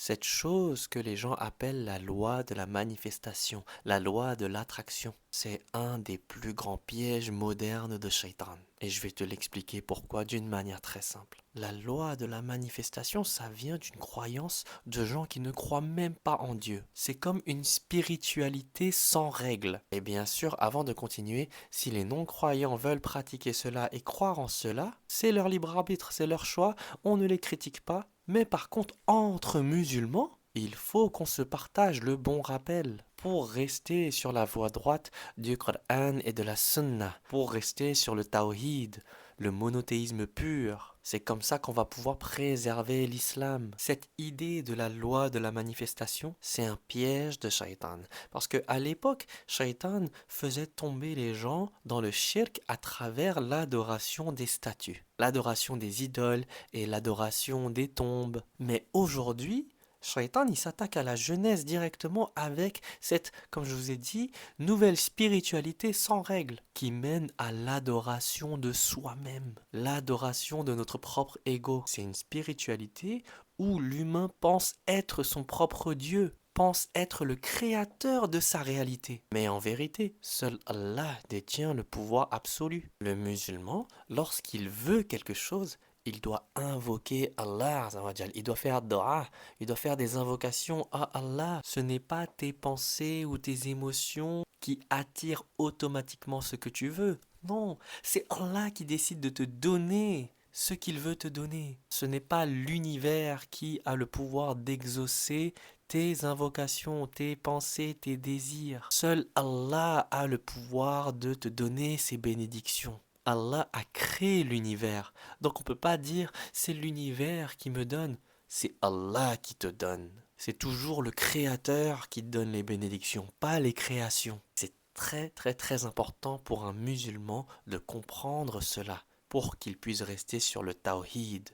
cette chose que les gens appellent la loi de la manifestation, la loi de l'attraction. C'est un des plus grands pièges modernes de Shaitan. Et je vais te l'expliquer pourquoi d'une manière très simple. La loi de la manifestation, ça vient d'une croyance de gens qui ne croient même pas en Dieu. C'est comme une spiritualité sans règles. Et bien sûr, avant de continuer, si les non-croyants veulent pratiquer cela et croire en cela, c'est leur libre arbitre, c'est leur choix, on ne les critique pas. Mais par contre, entre musulmans, il faut qu'on se partage le bon rappel pour rester sur la voie droite du Coran et de la Sunna, pour rester sur le Tawhid, le monothéisme pur. C'est comme ça qu'on va pouvoir préserver l'islam. Cette idée de la loi de la manifestation, c'est un piège de Shaitan. Parce qu'à l'époque, Shaitan faisait tomber les gens dans le shirk à travers l'adoration des statues, l'adoration des idoles et l'adoration des tombes. Mais aujourd'hui, Shaitan, il s'attaque à la jeunesse directement avec cette, comme je vous ai dit, nouvelle spiritualité sans règles qui mène à l'adoration de soi-même, l'adoration de notre propre ego. C'est une spiritualité où l'humain pense être son propre Dieu, pense être le créateur de sa réalité. Mais en vérité, seul Allah détient le pouvoir absolu. Le musulman, lorsqu'il veut quelque chose, il doit invoquer Allah, Azawajal. Il doit faire dua, il doit faire des invocations à Allah. Ce n'est pas tes pensées ou tes émotions qui attirent automatiquement ce que tu veux. Non, c'est Allah qui décide de te donner ce qu'il veut te donner. Ce n'est pas l'univers qui a le pouvoir d'exaucer tes invocations, tes pensées, tes désirs. Seul Allah a le pouvoir de te donner ses bénédictions. Allah a créé l'univers. Donc on ne peut pas dire c'est l'univers qui me donne, c'est Allah qui te donne. C'est toujours le créateur qui te donne les bénédictions, pas les créations. C'est très très très important pour un musulman de comprendre cela, pour qu'il puisse rester sur le tawhid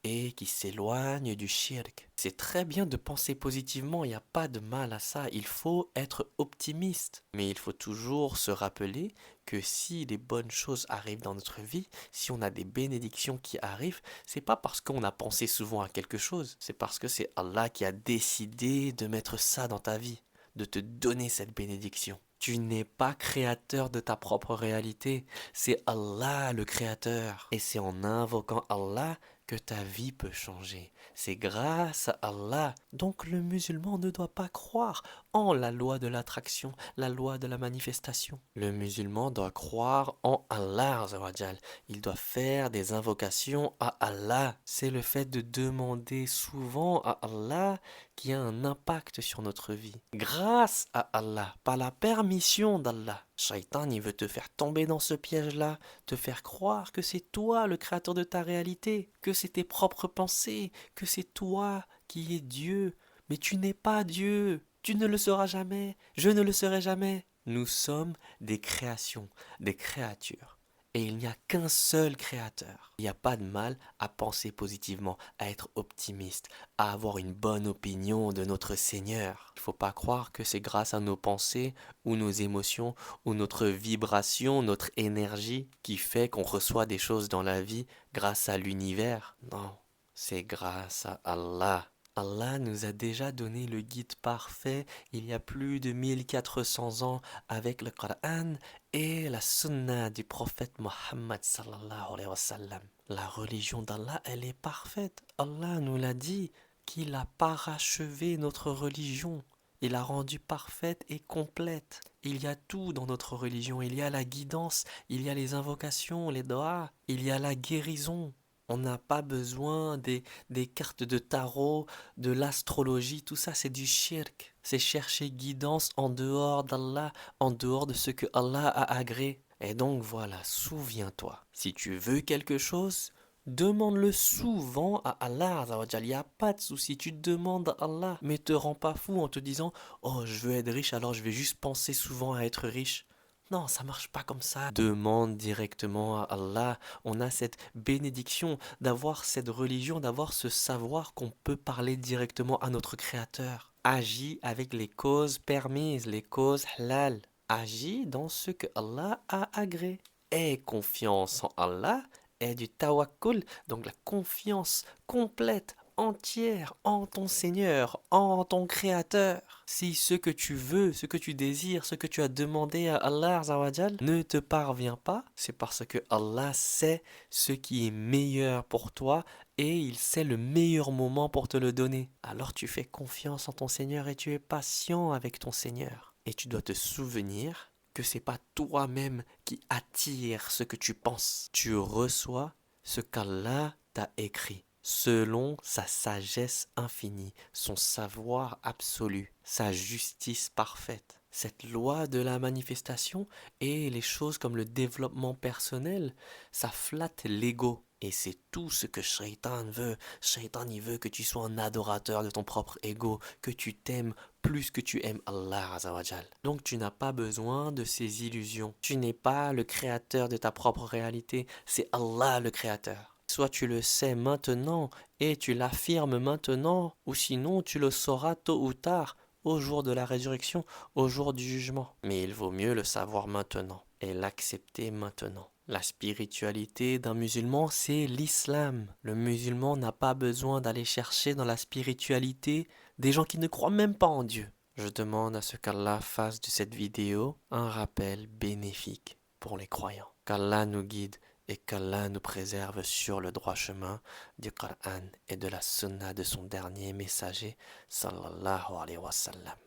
et qu'il s'éloigne du shirk. C'est très bien de penser positivement, il n'y a pas de mal à ça, il faut être optimiste. Mais il faut toujours se rappeler que si les bonnes choses arrivent dans notre vie, si on a des bénédictions qui arrivent, c'est pas parce qu'on a pensé souvent à quelque chose, c'est parce que c'est Allah qui a décidé de mettre ça dans ta vie, de te donner cette bénédiction. Tu n'es pas créateur de ta propre réalité, c'est Allah le créateur. Et c'est en invoquant Allah que ta vie peut changer. C'est grâce à Allah. Donc le musulman ne doit pas croire en la loi de l'attraction, la loi de la manifestation. Le musulman doit croire en Allah, Azawajal. Il doit faire des invocations à Allah. C'est le fait de demander souvent à Allah qui a un impact sur notre vie. Grâce à Allah, par la permission d'Allah. Shaitan, il veut te faire tomber dans ce piège-là, te faire croire que c'est toi le créateur de ta réalité, que c'est tes propres pensées, que c'est toi qui es Dieu. Mais tu n'es pas Dieu, tu ne le seras jamais, je ne le serai jamais. Nous sommes des créations, des créatures. Et il n'y a qu'un seul créateur. Il n'y a pas de mal à penser positivement, à être optimiste, à avoir une bonne opinion de notre Seigneur. Il ne faut pas croire que c'est grâce à nos pensées ou nos émotions ou notre vibration, notre énergie qui fait qu'on reçoit des choses dans la vie grâce à l'univers. Non, c'est grâce à Allah. Allah nous a déjà donné le guide parfait il y a plus de 1400 ans avec le Coran et la sunna du prophète Mohammed sallallahu alayhi wa sallam. La religion d'Allah, elle est parfaite. Allah nous l'a dit qu'il a parachevé notre religion. Il l'a rendue parfaite et complète. Il y a tout dans notre religion. Il y a la guidance, il y a les invocations, les doigts, il y a la guérison. On n'a pas besoin des cartes de tarot, de l'astrologie, tout ça c'est du shirk. C'est chercher guidance en dehors d'Allah, en dehors de ce que Allah a agréé. Et donc voilà, souviens-toi, si tu veux quelque chose, demande-le souvent à Allah, Azawajal. Il n'y a pas de souci, tu demandes à Allah, mais te rends pas fou en te disant oh, je veux être riche, alors je vais juste penser souvent à être riche. Non, ça marche pas comme ça. Demande directement à Allah. On a cette bénédiction d'avoir cette religion, d'avoir ce savoir qu'on peut parler directement à notre Créateur. Agis avec les causes permises, les causes halal. Agis dans ce que Allah a agréé. Aie confiance en Allah et du tawakkul, donc la confiance complète entière en ton Seigneur, en ton Créateur. Si ce que tu veux, ce que tu désires, ce que tu as demandé à Allah Azza wa Jal ne te parvient pas, c'est parce que Allah sait ce qui est meilleur pour toi et il sait le meilleur moment pour te le donner. Alors tu fais confiance en ton Seigneur et tu es patient avec ton Seigneur. Et tu dois te souvenir que c'est pas toi-même qui attire ce que tu penses. Tu reçois ce qu'Allah t'a écrit, selon sa sagesse infinie, son savoir absolu, sa justice parfaite. Cette loi de la manifestation et les choses comme le développement personnel, ça flatte l'ego. Et c'est tout ce que Shaitan veut. Shaitan, il veut que tu sois un adorateur de ton propre ego, que tu t'aimes plus que tu aimes Allah Azawajal. Donc tu n'as pas besoin de ces illusions. Tu n'es pas le créateur de ta propre réalité, c'est Allah le créateur. Soit tu le sais maintenant et tu l'affirmes maintenant, ou sinon tu le sauras tôt ou tard, au jour de la résurrection, au jour du jugement. Mais il vaut mieux le savoir maintenant et l'accepter maintenant. La spiritualité d'un musulman, c'est l'islam. Le musulman n'a pas besoin d'aller chercher dans la spiritualité des gens qui ne croient même pas en Dieu. Je demande à ce qu'Allah fasse de cette vidéo un rappel bénéfique pour les croyants. Qu'Allah nous guide et qu'Allah nous préserve sur le droit chemin du Coran et de la sunna de son dernier messager, sallallahu alayhi wa sallam.